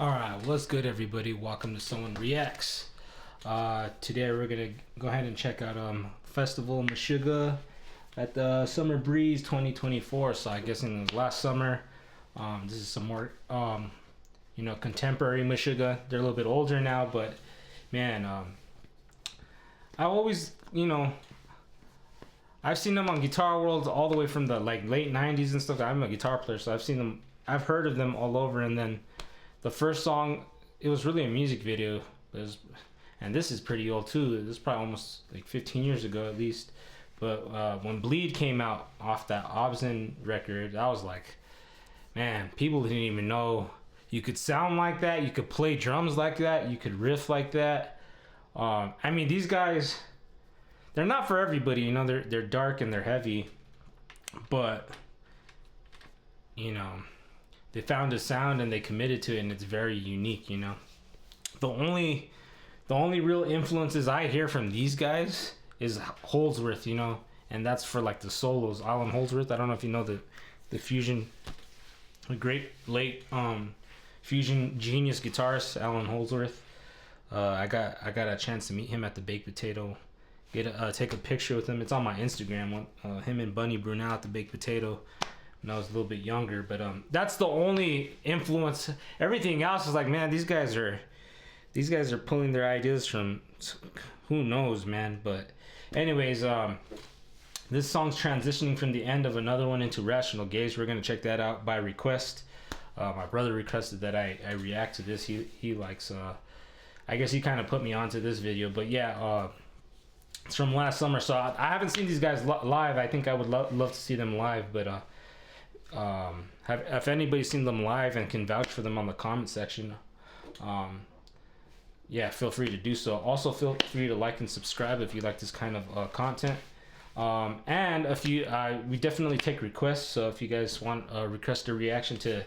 Alright, what's good everybody? Welcome to Someone Reacts. Today we're gonna go ahead and check out Festival Meshuggah at the Summer Breeze 2024. So I guess in the last summer, this is some more contemporary Meshuggah. They're a little bit older now, but man, I always I've seen them on Guitar World all the way from the late 90s and stuff. I'm a guitar player, so I've heard of them all over. And then the first song, it was really a music video, and this is pretty old too. This is probably almost like 15 years ago at least. But when Bleed came out off that Obson record, I was like, man, people didn't even know you could sound like that, you could play drums like that, you could riff like that. I mean, these guys, they're not for everybody, they're dark and they're heavy, but they found a sound and they committed to it, and it's very unique. The only real influences I hear from these guys is Holdsworth, and that's for like the solos. Alan Holdsworth, I don't know if you know the fusion, the great late fusion genius guitarist Alan Holdsworth. I got a chance to meet him at the Baked Potato, take a picture with him. It's on my Instagram. Him and Bunny Brunel at the Baked Potato when I was a little bit younger. But that's the only influence. Everything else is like, man, these guys are pulling their ideas from who knows, man. But anyways, this song's transitioning from the end of another one into Rational Gaze. We're gonna check that out by request. My brother requested that I react to this. He likes I guess he kind of put me onto this video. But yeah, it's from last summer, so I haven't seen these guys live. I think I would love to see them live, but if anybody's seen them live and can vouch for them on the comment section, yeah, feel free to do so. Also, feel free to like and subscribe if you like this kind of content. And if you, we definitely take requests. So if you guys want request a reaction to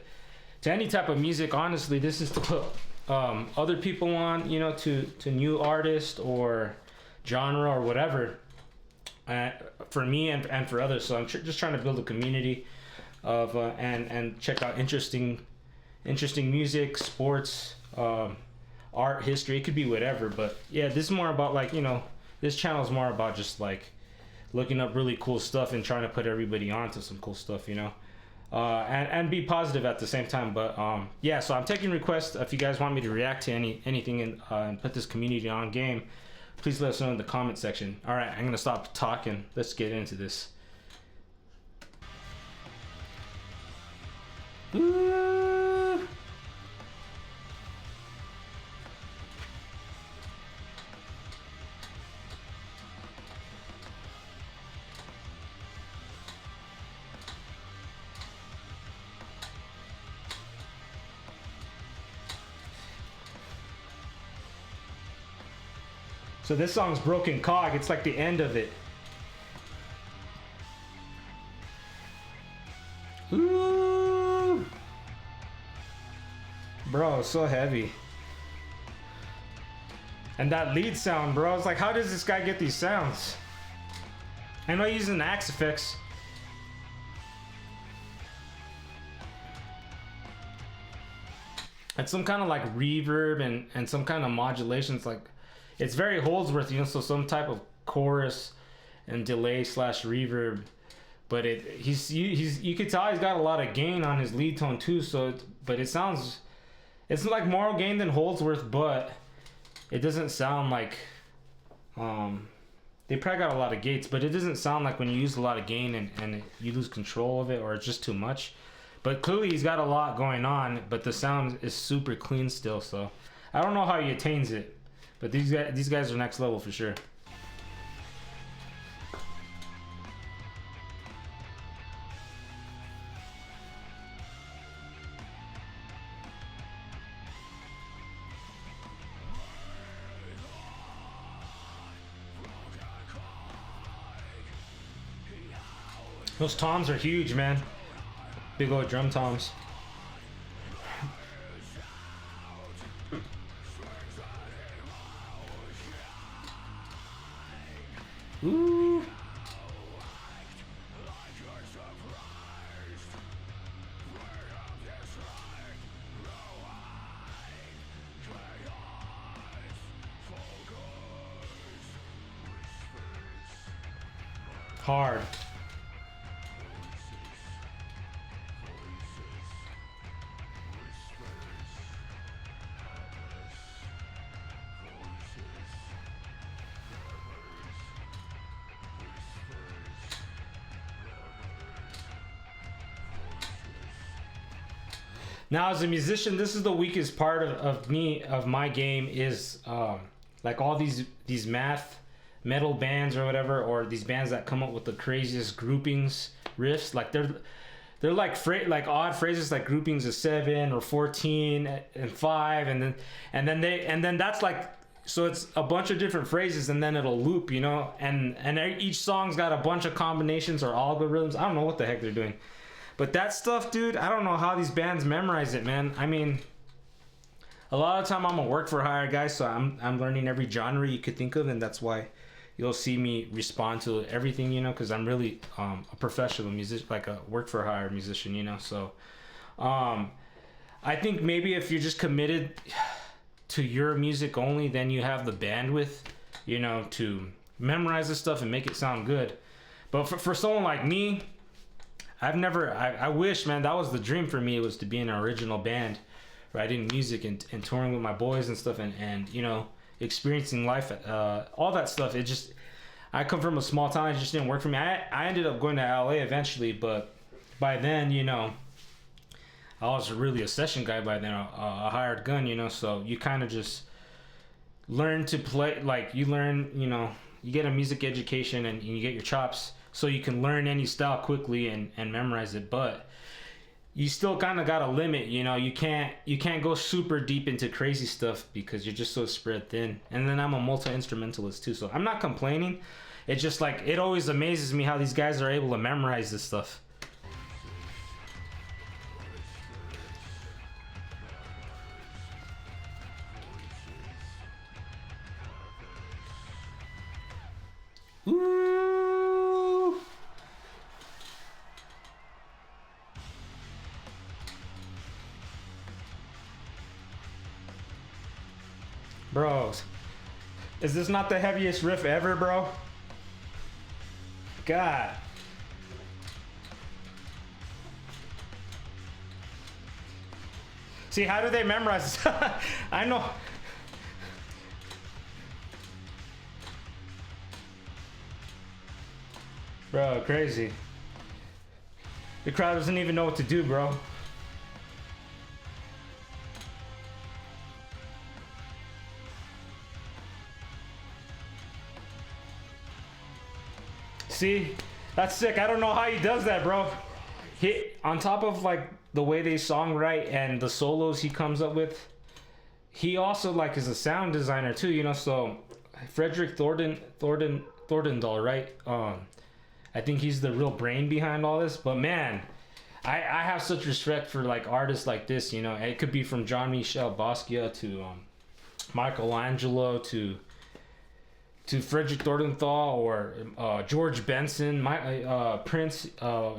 any type of music, honestly, this is to put other people on, to new artists or genre or whatever, for me and for others. So I'm just trying to build a community of and check out interesting music, sports, art, history. It could be whatever, but yeah, this is more about like, this channel is more about just like looking up really cool stuff and trying to put everybody onto some cool stuff, and be positive at the same time. But yeah, so I'm taking requests. If you guys want me to react to anything and put this community on game, please let us know in the comment section. All right, I'm gonna stop talking. Let's get into this. Ooh. So this song's Broken Cog. It's like the end of it. Ooh. Bro, so heavy. And that lead sound, bro. It's like, how does this guy get these sounds? I know he's using Axe effects. It's some kind of like reverb and some kind of modulation. It's like, it's very Holdsworth, so some type of chorus and delay / reverb. But you could tell he's got a lot of gain on his lead tone too. So, but it's like more gain than Holdsworth, but it doesn't sound like they probably got a lot of gates, but it doesn't sound like when you use a lot of gain and you lose control of it, or it's just too much. But clearly he's got a lot going on, but the sound is super clean still. So I don't know how he attains it, but these guys are next level for sure. Those toms are huge, man. Big old drum toms. Ooh. hard. Now, as a musician, this is the weakest part of my game is like all these metal bands or whatever, or these bands that come up with the craziest groupings riffs. Like they're like odd phrases, like groupings of 7 or 14 and 5, and then that's like, so it's a bunch of different phrases, and then it'll loop, you know, and each song's got a bunch of combinations or algorithms. I don't know what the heck they're doing. But that stuff, dude, I don't know how these bands memorize it, man. I mean, a lot of the time I'm a work for hire guy, so I'm learning every genre you could think of, and that's why you'll see me respond to everything, you know, because I'm really a professional musician, like a work for hire musician, you know. So I think maybe if you're just committed to your music only, then you have the bandwidth, you know, to memorize this stuff and make it sound good. But for someone like me, I wish, man, that was the dream for me, was to be in an original band, writing music and touring with my boys and stuff, and you know, experiencing life, all that stuff. It just, I come from a small town, it just didn't work for me. I ended up going to LA eventually, but by then, you know, I was really a session guy by then, a hired gun, you know, so you kind of just learn to play, like you learn, you know, you get a music education and you get your chops, so you can learn any style quickly and memorize it. But you still kind of got a limit, you know. You can't go super deep into crazy stuff because you're just so spread thin. And then I'm a multi-instrumentalist too, so I'm not complaining. It's just like, it always amazes me how these guys are able to memorize this stuff. Ooh. Bros, is this not the heaviest riff ever, bro? God. See, how do they memorize this? I know. Bro, crazy. The crowd doesn't even know what to do, bro. See, that's sick. I don't know how he does that, bro. He, on top of like the way they songwrite and the solos he comes up with, he also like is a sound designer too, you know. So Frederick Thorndal, right? I think he's the real brain behind all this. But man, I have such respect for like artists like this, you know. It could be from Jean-Michel Basquiat to Michelangelo to Frederick Thornthal or George Benson, Prince,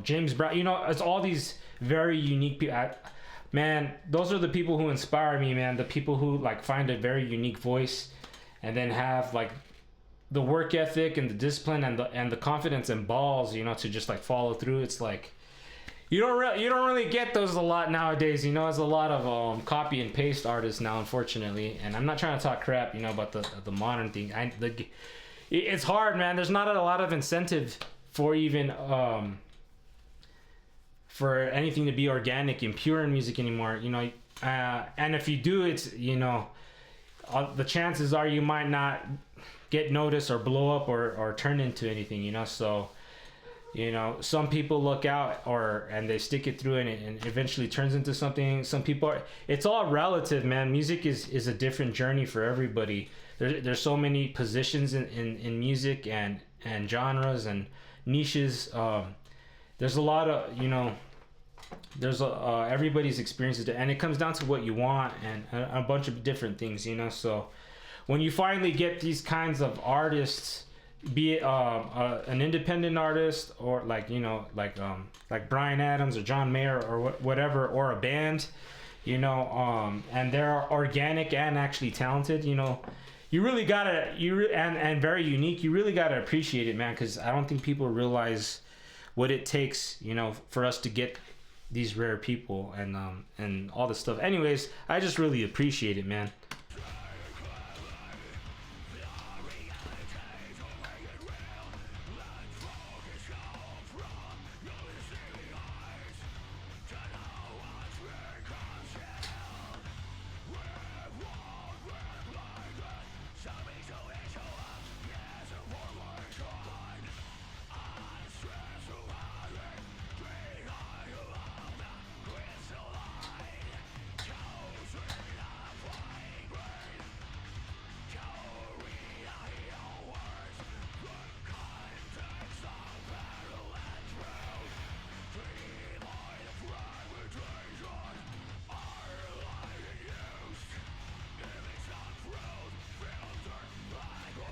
James Brown. You know, it's all these very unique people. Man, those are the people who inspire me, man. The people who like find a very unique voice, and then have like the work ethic and the discipline and the confidence and balls, you know, to just like follow through. It's like you don't really get those a lot nowadays, you know. There's a lot of copy and paste artists now, unfortunately. And I'm not trying to talk crap, you know, about the modern thing. It's hard, man. There's not a lot of incentive for even for anything to be organic and pure in music anymore, you know. And if you do, it's, you know, the chances are you might not get noticed or blow up or turn into anything, you know. So, you know, some people look out and they stick it through, and it eventually turns into something. Some people are, it's all relative, man. Music is a different journey for everybody. There's so many positions in music and genres and niches. There's a lot of, you know, there's everybody's experiences, and it comes down to what you want and a bunch of different things, you know. So when you finally get these kinds of artists, be it an independent artist or like, you know, like Bryan Adams or John Mayer or whatever, or a band, you know, and they're organic and actually talented, you know, you really gotta and very unique. You really gotta appreciate it, man, because I don't think people realize what it takes, you know, for us to get these rare people and all this stuff. Anyways, I just really appreciate it, man.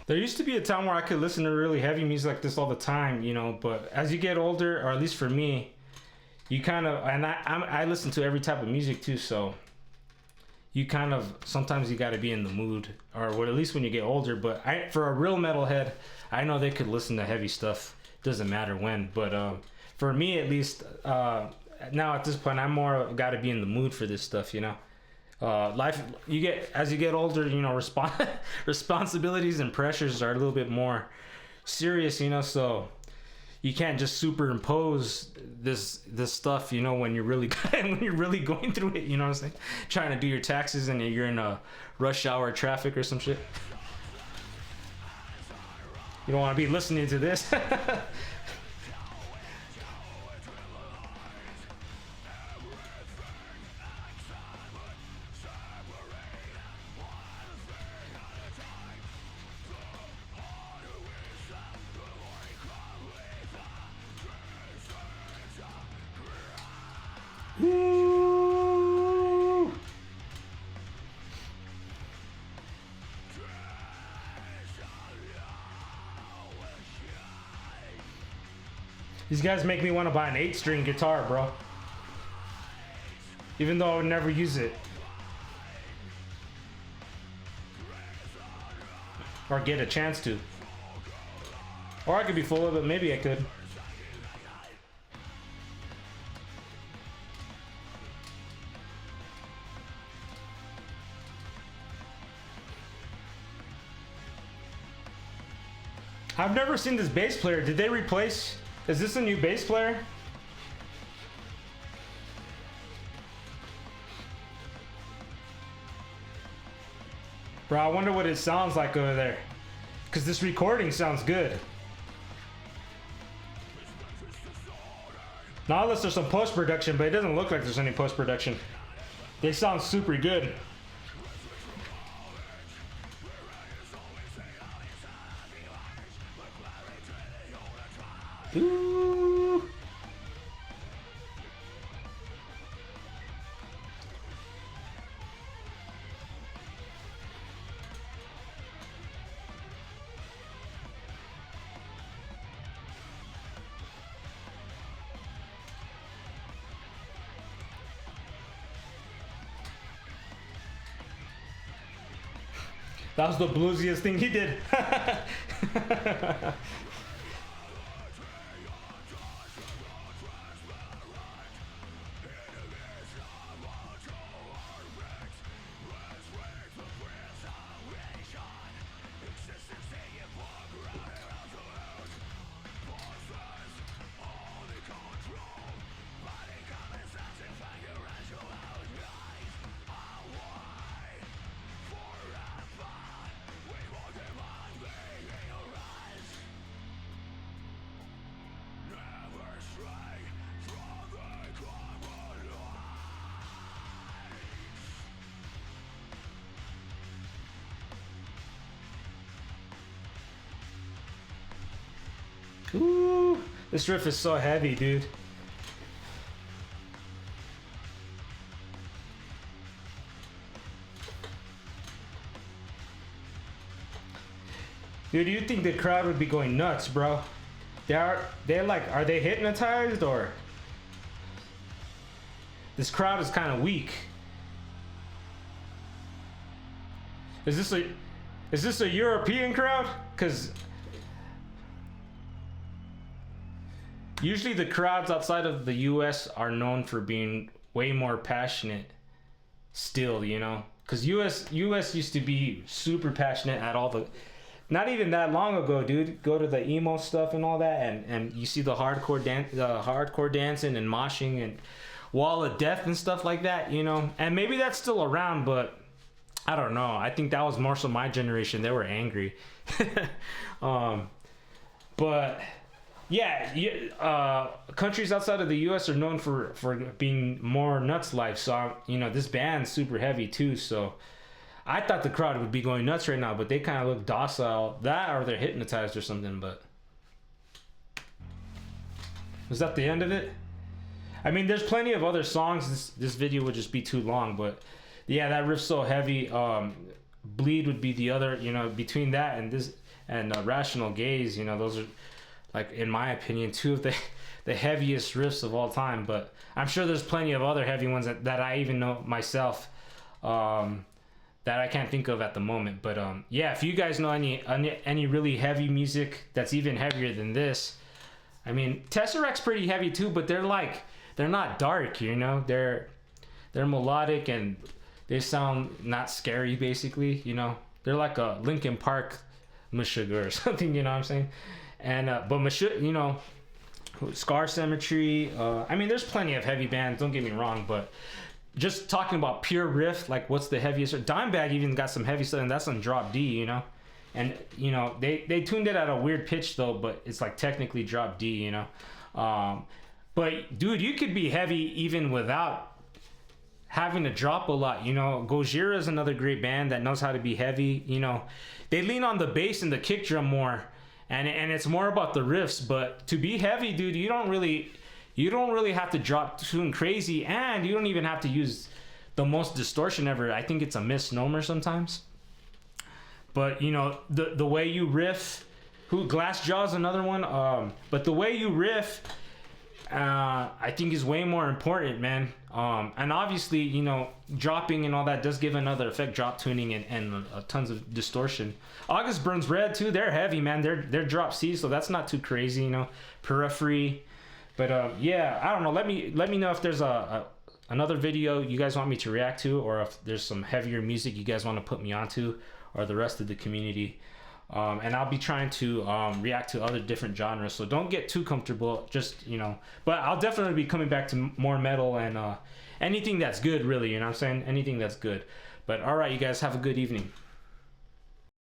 There used to be a time where I could listen to really heavy music like this all the time, you know, but as you get older, or at least for me, you kind of, and I listen to every type of music too, so you kind of, sometimes you got to be in the mood, or what, at least when you get older. But for a real metalhead, I know they could listen to heavy stuff, doesn't matter when, but for me at least, now at this point, I'm more got to be in the mood for this stuff, you know. Life, you get, as you get older, you know, responsibilities and pressures are a little bit more serious, you know, so you can't just superimpose this stuff, you know, when you're really going through it, you know what I'm saying, trying to do your taxes and you're in a rush hour traffic or some shit. You don't want to be listening to this. These guys make me want to buy an 8-string guitar, bro. Even though I would never use it. Or get a chance to. Or I could be full of it, maybe I could. I've never seen this bass player. Did they replace... Is this a new bass player? Bro, I wonder what it sounds like over there. Because this recording sounds good. Not unless there's some post-production, but it doesn't look like there's any post-production. They sound super good. Ooh. That was the bluesiest thing he did. Ooh, this riff is so heavy, dude. Dude, you think the crowd would be going nuts, bro? They're like, are they hypnotized or? This crowd is kind of weak. Is this a, Is this a European crowd? Because usually the crowds outside of the US are known for being way more passionate still, you know? Because US used to be super passionate at all the... Not even that long ago, dude. Go to the emo stuff and all that, and you see the hardcore dancing and moshing and Wall of Death and stuff like that, you know? And maybe that's still around, but I don't know. I think that was more so my generation. They were angry. But yeah, countries outside of the US are known for being more nuts life. So, you know, this band's super heavy too, so I thought the crowd would be going nuts right now, but they kind of look docile. That or they're hypnotized or something, but... Was that the end of it? I mean, there's plenty of other songs. This video would just be too long, but yeah, that riff's so heavy. Bleed would be the other, you know, between that and this and Rational Gaze, you know, those are, like, in my opinion, two of the heaviest riffs of all time. But I'm sure there's plenty of other heavy ones that I even know myself, that I can't think of at the moment. But yeah, if you guys know any really heavy music that's even heavier than this, I mean, Tesseract's pretty heavy too, but they're not dark, you know. They're melodic and they sound not scary, basically, you know. They're like a Linkin Park Meshuggah or something, you know what I'm saying? And but Meshuggah, you know, Scar Symmetry. I mean, there's plenty of heavy bands. Don't get me wrong, but just talking about pure riff, like what's the heaviest? Dimebag even got some heavy stuff, and that's on drop D, you know. And you know they tuned it at a weird pitch though, but it's like technically drop D, you know. But dude, you could be heavy even without having to drop a lot, you know. Gojira is another great band that knows how to be heavy, you know. They lean on the bass and the kick drum more, and it's more about the riffs. But to be heavy, dude, you don't really have to drop tune crazy, and you don't even have to use the most distortion ever. I think it's a misnomer sometimes. But you know, the way you riff, Glassjaw's another one. But the way you riff, I think is way more important, man. And obviously, you know, dropping and all that does give another effect, drop tuning and tons of distortion. August Burns Red too, they're heavy, man. They're drop C, so that's not too crazy, you know. Periphery. But yeah, I don't know. Let me know if there's another video you guys want me to react to, or if there's some heavier music you guys want to put me onto, or the rest of the community. And I'll be trying to react to other different genres, so don't get too comfortable, just, you know. But I'll definitely be coming back to more metal and anything that's good, really, you know what I'm saying? Anything that's good. But all right, you guys have a good evening.